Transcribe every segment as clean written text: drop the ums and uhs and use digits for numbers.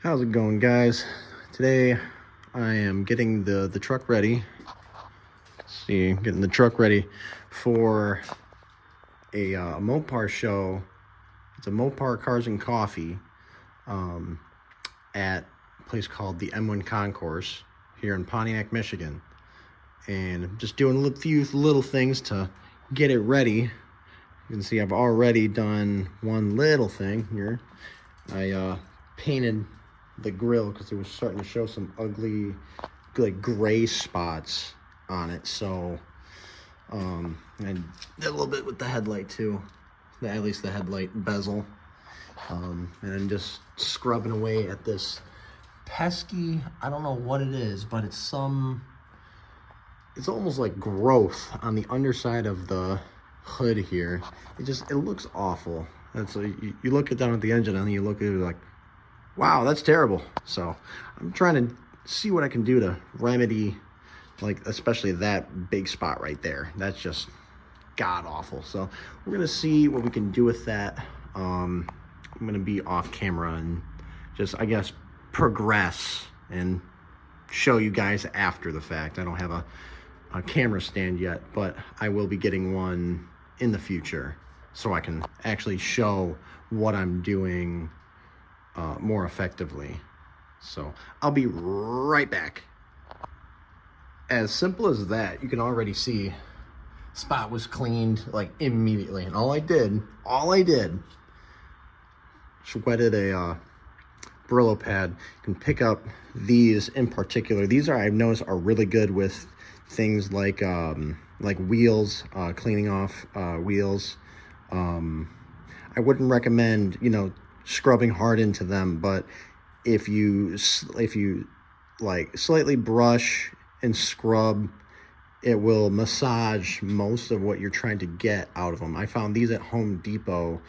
How's it going, guys? Today I am getting the truck ready. Getting the truck ready for a Mopar show. It's a Mopar Cars and Coffee at a place called the M1 Concourse here in Pontiac, Michigan. And I'm just doing a few little things to get it ready. You can see I've already done one little thing here. I painted the grill because it was starting to show some ugly, like, gray spots on it. So and I did a little bit with the headlight too, at least the headlight bezel, and then just scrubbing away at this pesky, I don't know what it is, but it's almost like growth on the underside of the hood here. It looks awful. That's you look it down at the engine and you look at it like, wow, that's terrible. So I'm trying to see what I can do to remedy, like, especially that big spot right there. That's just god awful. So we're gonna see what we can do with that. I'm gonna be off camera and just, I guess, progress and show you guys after the fact. I don't have a camera stand yet, but I will be getting one in the future so I can actually show what I'm doing more effectively. So I'll be right back. As simple as that, you can already see spot was cleaned like immediately, and all I did wetted a Brillo pad. You can pick up these in particular. These I've noticed are really good with things like wheels, cleaning off wheels. I wouldn't recommend, scrubbing hard into them, but if you like slightly brush and scrub, it will massage most of what you're trying to get out of them. I found these at Home Depot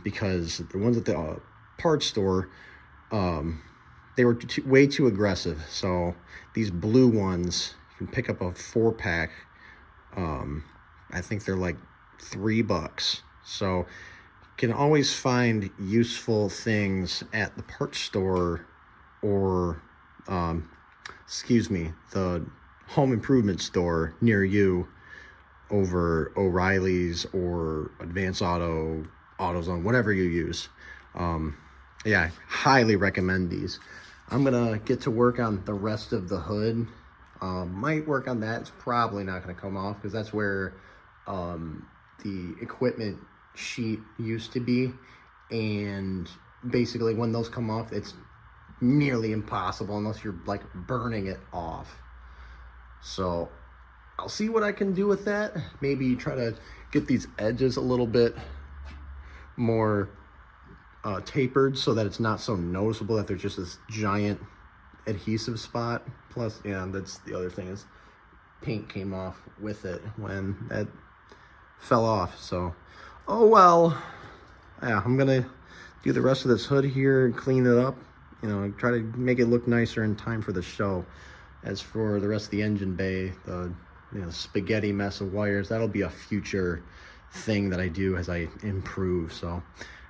because the ones at the parts store, they were way too aggressive. So these blue ones, you can pick up a 4-pack. I think they're like $3. So you can always find useful things at the parts store or the home improvement store near you over O'Reilly's or Advance Auto, AutoZone, whatever you use. Yeah, I highly recommend these. I'm gonna get to work on the rest of the hood. Might work on that. It's probably not gonna come off because that's where the equipment sheet used to be, and basically when those come off, it's nearly impossible unless you're like burning it off. So I'll see what I can do with that. Maybe try to get these edges a little bit more tapered so that it's not so noticeable that there's just this giant adhesive spot. Plus, yeah, that's the other thing, is paint came off with it when that fell off. So oh well. Yeah, I'm gonna do the rest of this hood here and clean it up, try to make it look nicer in time for the show. As for the rest of the engine bay, the spaghetti mess of wires, that'll be a future thing that I do as I improve. So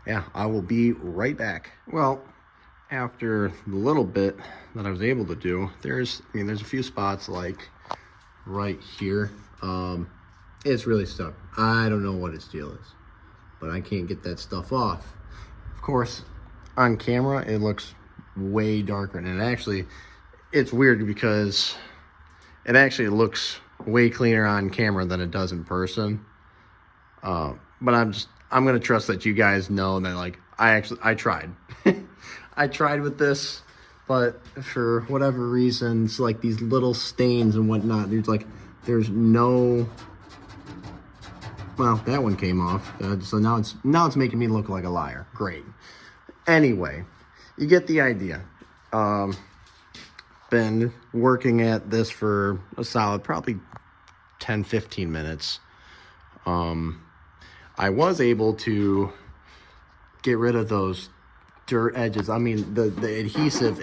yeah, I will be right back. Well, after the little bit that I was able to do, there's a few spots like right here. It's really stuck. I don't know what its deal is, but I can't get that stuff off. Of course, on camera, it looks way darker, and it's weird because it actually looks way cleaner on camera than it does in person. But I'm gonna trust that you guys know that, like, I tried. I tried with this, but for whatever reasons, like these little stains and whatnot, there's no. Well, that one came off, so now it's making me look like a liar. Great. Anyway, you get the idea. Been working at this for a solid probably 10-15 minutes. I was able to get rid of those dirt edges. I mean, the adhesive,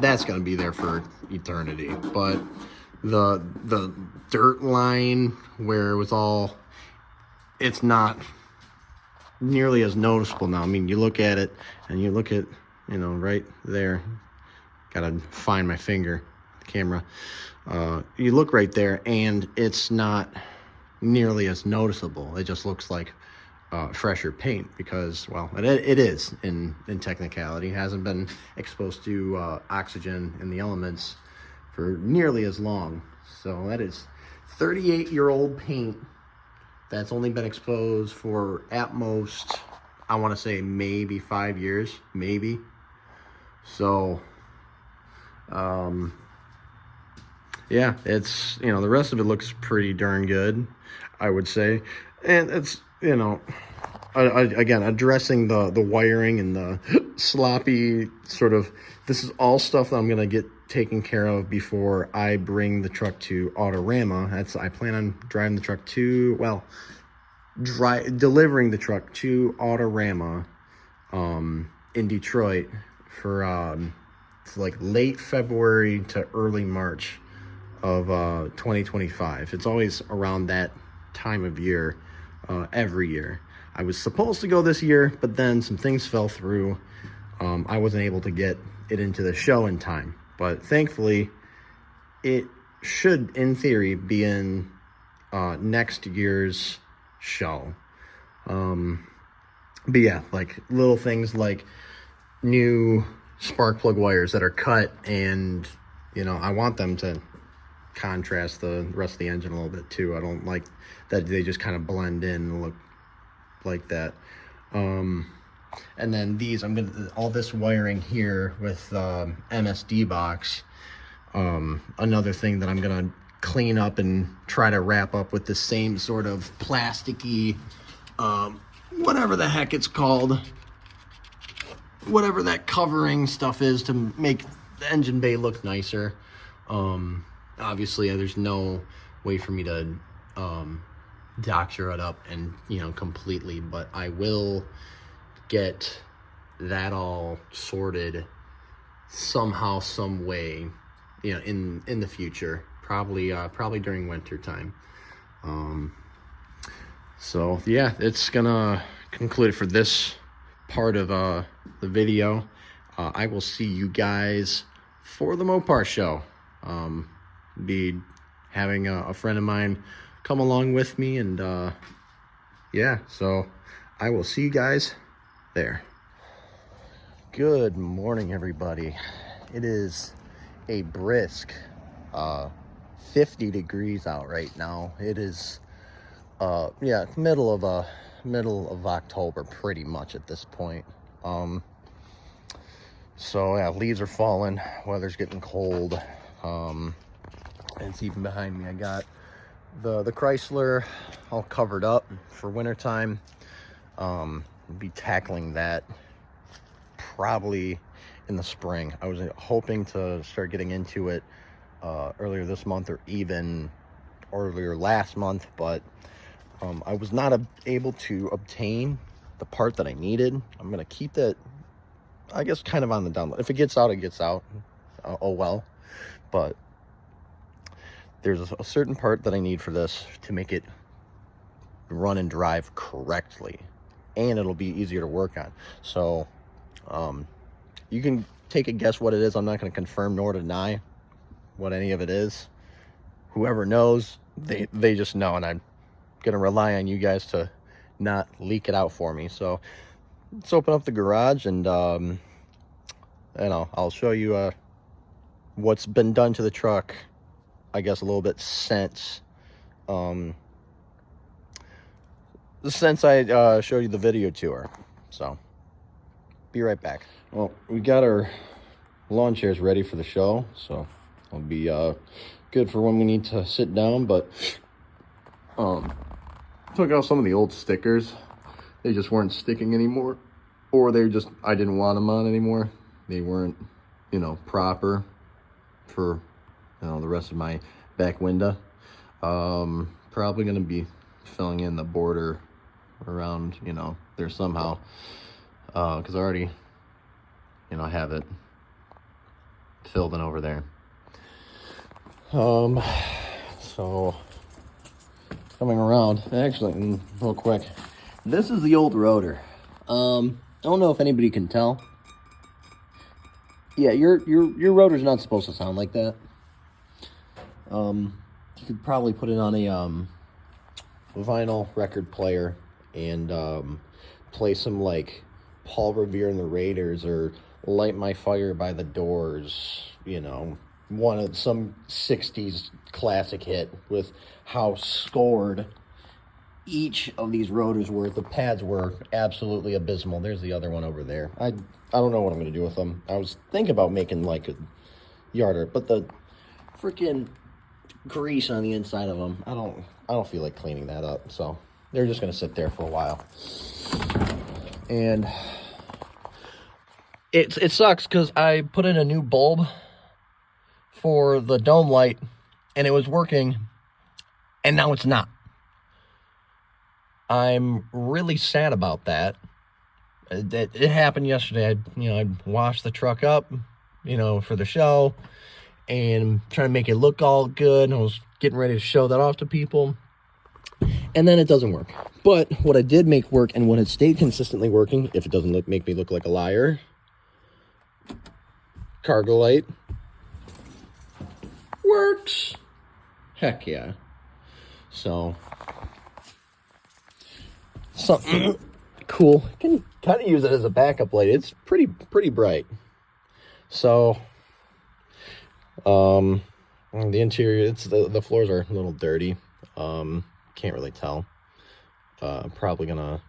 that's going to be there for eternity, but the dirt line where it was all, it's not nearly as noticeable now. I mean, you look at it and you look at you know, right there. Gotta find my finger, the camera. You look right there, and it's not nearly as noticeable. It just looks like fresher paint because, well, it is in technicality. It hasn't been exposed to oxygen and the elements for nearly as long. So that is 38-year-old paint that's only been exposed for at most, I want to say maybe 5 years, maybe. So yeah, it's, you know, the rest of it looks pretty darn good, I would say. And it's, you know, again, addressing the wiring and the sloppy sort of, this is all stuff that I'm going to get taken care of before I bring the truck to Autorama. I plan on driving the truck to, well, delivering the truck to Autorama in Detroit for like late February to early March of 2025. It's always around that time of year every year. I was supposed to go this year, but then some things fell through. I wasn't able to get it into the show in time, but thankfully it should, in theory, be in next year's show. But yeah, like little things like new spark plug wires that are cut, and you know, I want them to contrast the rest of the engine a little bit too. I don't like that they just kind of blend in and look like that. And then these, I'm gonna, all this wiring here with MSD box, another thing that I'm gonna clean up and try to wrap up with the same sort of plasticky, whatever the heck it's called, whatever that covering stuff is to make the engine bay look nicer. Obviously there's no way for me to doctor it up and, you know, completely, but I will get that all sorted somehow, some way, you know, in the future, probably during winter time. So yeah, it's gonna conclude it for this part of the video. I will see you guys for the Mopar show. Be having a friend of mine come along with me, and yeah, so I will see you guys there. Good morning, everybody. It is a brisk 50 degrees out right now. It is yeah, middle of October pretty much at this point. So yeah, leaves are falling, weather's getting cold. And it's even behind me. I got the Chrysler all covered up for wintertime. Be tackling that probably in the spring. I was hoping to start getting into it earlier this month or even earlier last month, but I was not able to obtain the part that I needed. I'm gonna keep that, I guess, kind of on the down low. If it gets out, it gets out. Oh well. But there's a certain part that I need for this to make it run and drive correctly, and it'll be easier to work on. So you can take a guess what it is. I'm not going to confirm nor deny what any of it is. Whoever knows, they just know, and I'm going to rely on you guys to not leak it out for me. So let's open up the garage, and I'll show you what's been done to the truck, I guess, a little bit since I showed you the video tour. So be right back. Well, we got our lawn chairs ready for the show, so it'll be good for when we need to sit down. But took out some of the old stickers. They just weren't sticking anymore, or I didn't want them on anymore. They weren't, you know, proper for, you know, the rest of my back window. Probably gonna be filling in the border around, you know, there somehow, because I already, you know, have it filled in over there. So coming around, actually, real quick, this is the old rotor. I don't know if anybody can tell, Yeah, your rotor's not supposed to sound like that. You could probably put it on a vinyl record player and play some like Paul Revere and the Raiders or Light My Fire by the Doors, you know, some 60s classic hit with how scored each of these rotors were. The pads were absolutely abysmal. There's the other one over there. I don't know what I'm going to do with them. I was thinking about making like a yarder, but the freaking grease on the inside of them, I don't feel like cleaning that up. So they're just going to sit there for a while. And it sucks because I put in a new bulb for the dome light and it was working, and now it's not. I'm really sad about that. It happened yesterday. I washed the truck up, for the show, and trying to make it look all good. I was getting ready to show that off to people, and then it doesn't work. But what I did make work, and what has stayed consistently working, if it doesn't make me look like a liar, cargo light works. Heck yeah. So something cool. I can kind of use it as a backup light. It's pretty bright. So the interior, the floors are a little dirty. Can't really tell. Probably gonna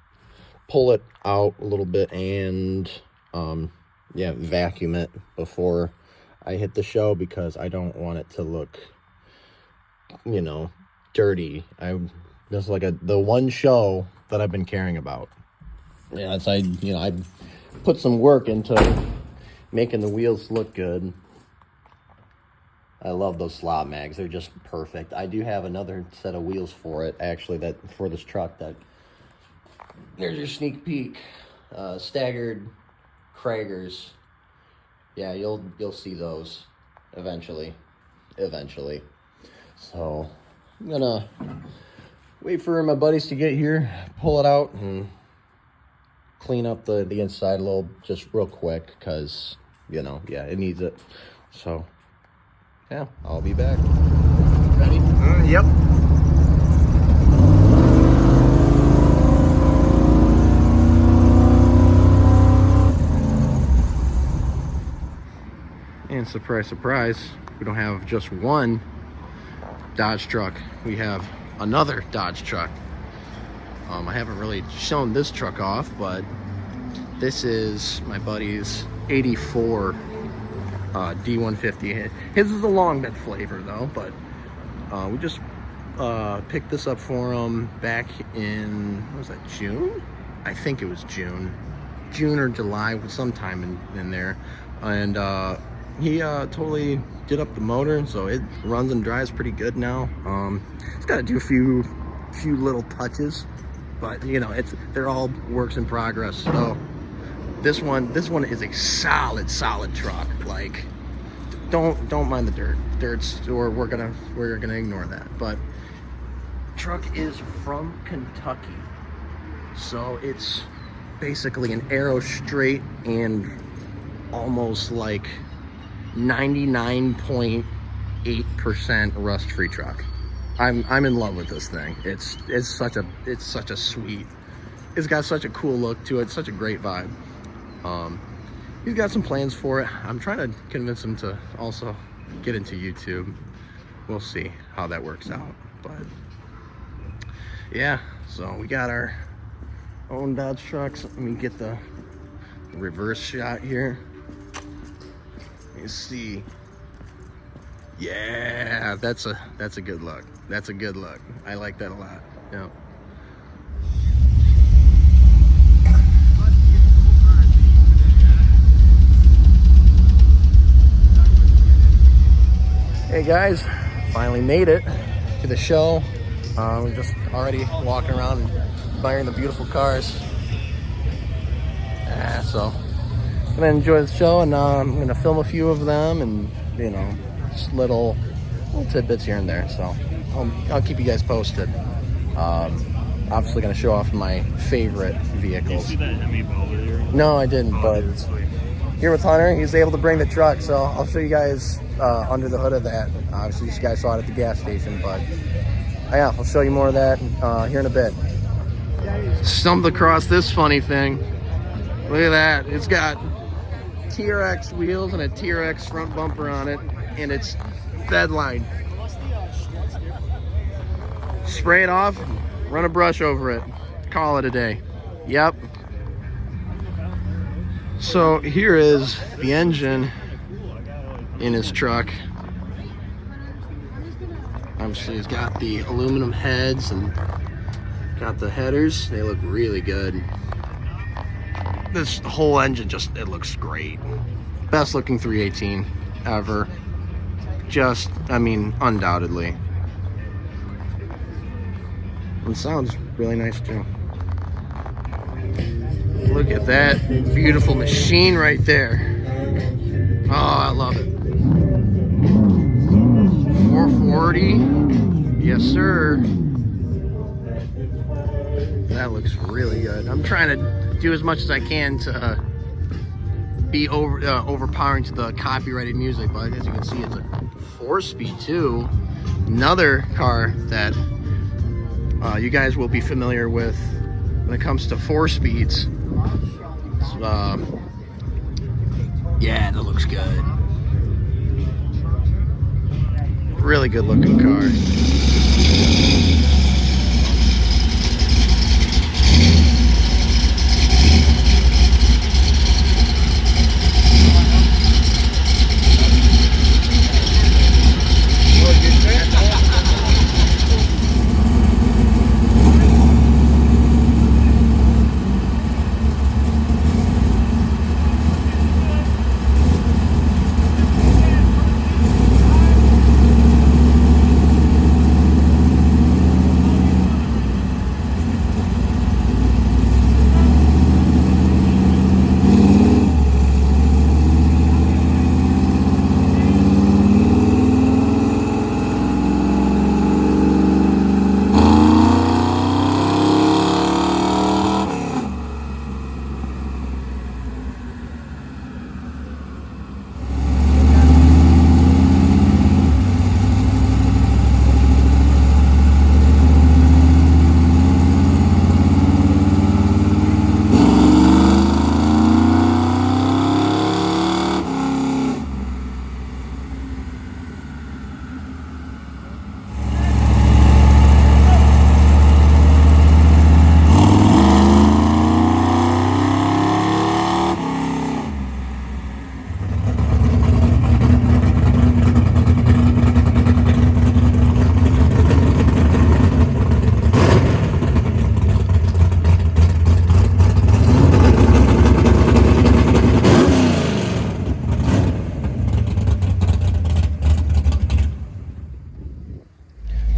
pull it out a little bit and vacuum it before I hit the show, because I don't want it to look dirty. This is like the one show that I've been caring about. Yeah, I put some work into making the wheels look good. I love those slot mags. They're just perfect. I do have another set of wheels for it, actually, that for this truck. That there's your sneak peek. Staggered Kragers. Yeah, you'll see those eventually. So I'm gonna wait for my buddies to get here, pull it out, and clean up the inside a little, just real quick, because it needs it. So yeah, I'll be back. Ready? Yep. And surprise, we don't have just one Dodge truck. We have another Dodge truck. I haven't really shown this truck off, but this is my buddy's 84 D150. His is a long bed flavor though, but we just picked this up for him back in, what was that, June? I think it was June or July, sometime in there. And he totally did up the motor, so it runs and drives pretty good now. It's got to do a few little touches, but they're all works in progress. So this one is a solid truck. Like, don't mind the dirts, or we're gonna ignore that. But truck is from Kentucky, so it's basically an Aero straight and almost like 99.8% rust-free truck. I'm in love with this thing. It's such a sweet. It's got such a cool look to it. Such a great vibe. He's got some plans for it. I'm trying to convince him to also get into YouTube. We'll see how that works out. But yeah, so we got our own Dodge trucks. Let me get the reverse shot here. You see, yeah, that's a good look. That's a good look. I like that a lot. Yeah. Hey guys, finally made it to the show. We're just already walking around and admiring the beautiful cars. So I'm gonna enjoy the show, and I'm gonna film a few of them, and just little tidbits here and there. So I'll keep you guys posted. Obviously gonna show off my favorite vehicles. Did you see that Hemi Bow there? No, I didn't, but here with Hunter. He was able to bring the truck, so I'll show you guys under the hood of that. Obviously, you guys saw it at the gas station, but yeah, I'll show you more of that here in a bit. Stumbled across this funny thing. Look at that. It's got TRX wheels and a TRX front bumper on it, and it's bedline. Spray it off, run a brush over it, call it a day. Yep. So here is the engine in his truck. Obviously he's got the aluminum heads and got the headers. They look really good. This whole engine just, it looks great. Best looking 318 ever. Just, I mean, undoubtedly. It sounds really nice too. Look at that beautiful machine right there. Oh, I love it. 440. Yes, sir. That looks really good. I'm trying to do as much as I can to be overpowering to the copyrighted music, but as you can see, it's a 4-speed too. Another car that you guys will be familiar with when it comes to 4 speeds. Yeah, that looks good. Really good looking car.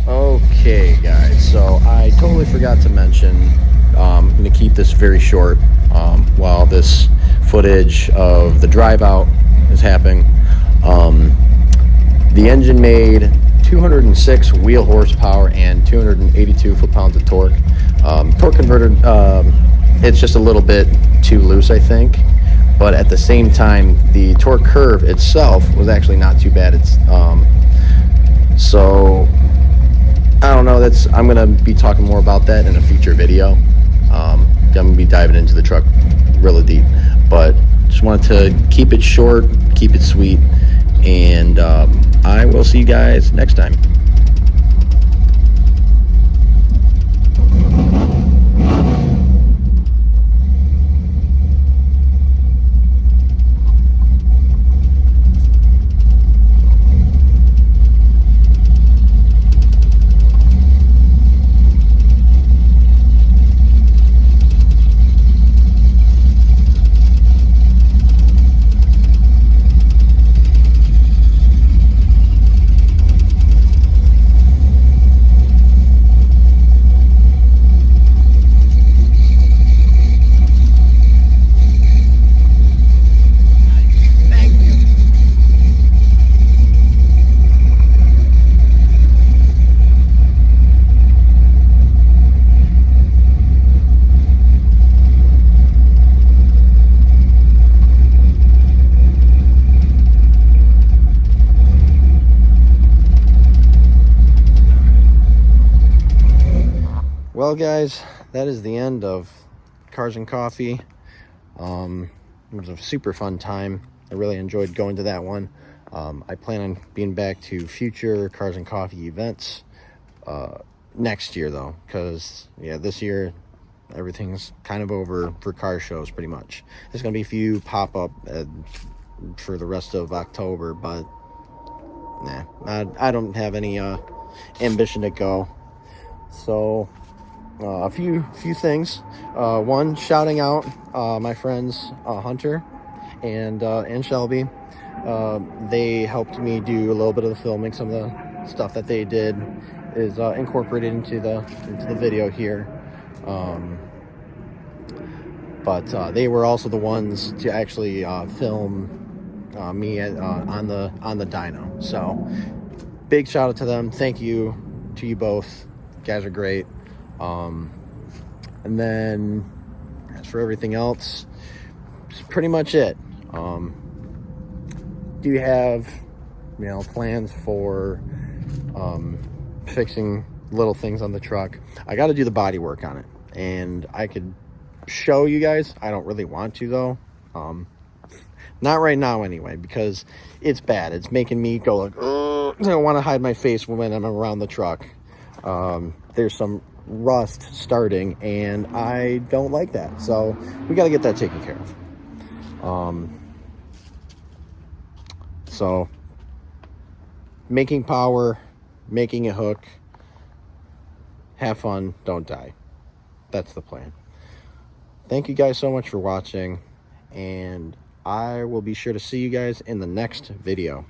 Okay guys, so I totally forgot to mention, I'm going to keep this very short while this footage of the drive out is happening. The engine made 206 wheel horsepower and 282 foot-pounds of torque. Torque converter, it's just a little bit too loose, I think, but at the same time the torque curve itself was actually not too bad. It's so I don't know, I'm gonna be talking more about that in a future video. I'm gonna be diving into the truck really deep, but just wanted to keep it short, keep it sweet, and I will see you guys next time. Well, guys, that is the end of Cars and Coffee. It was a super fun time. I really enjoyed going to that one. I plan on being back to future Cars and Coffee events next year, though, because, yeah, this year everything's kind of over for car shows, pretty much. There's going to be a few pop-up for the rest of October, but nah, I don't have any ambition to go. So a few things. One, shouting out my friends Hunter and Shelby. They helped me do a little bit of the filming. Some of the stuff that they did is incorporated into the video here. But they were also the ones to actually film me on the dyno. So big shout out to them. Thank you to you both. You guys are great. And then as for everything else, it's pretty much it. Do you have plans for fixing little things on the truck? I got to do the body work on it, and I could show you guys. I don't really want to, though. Not right now anyway, because it's bad. It's making me go like, I don't want to hide my face when I'm around the truck. There's some rust starting, and I don't like that, so we got to get that taken care of. So making power, making a hook, have fun, don't die. That's the plan. Thank you guys so much for watching, and I will be sure to see you guys in the next video.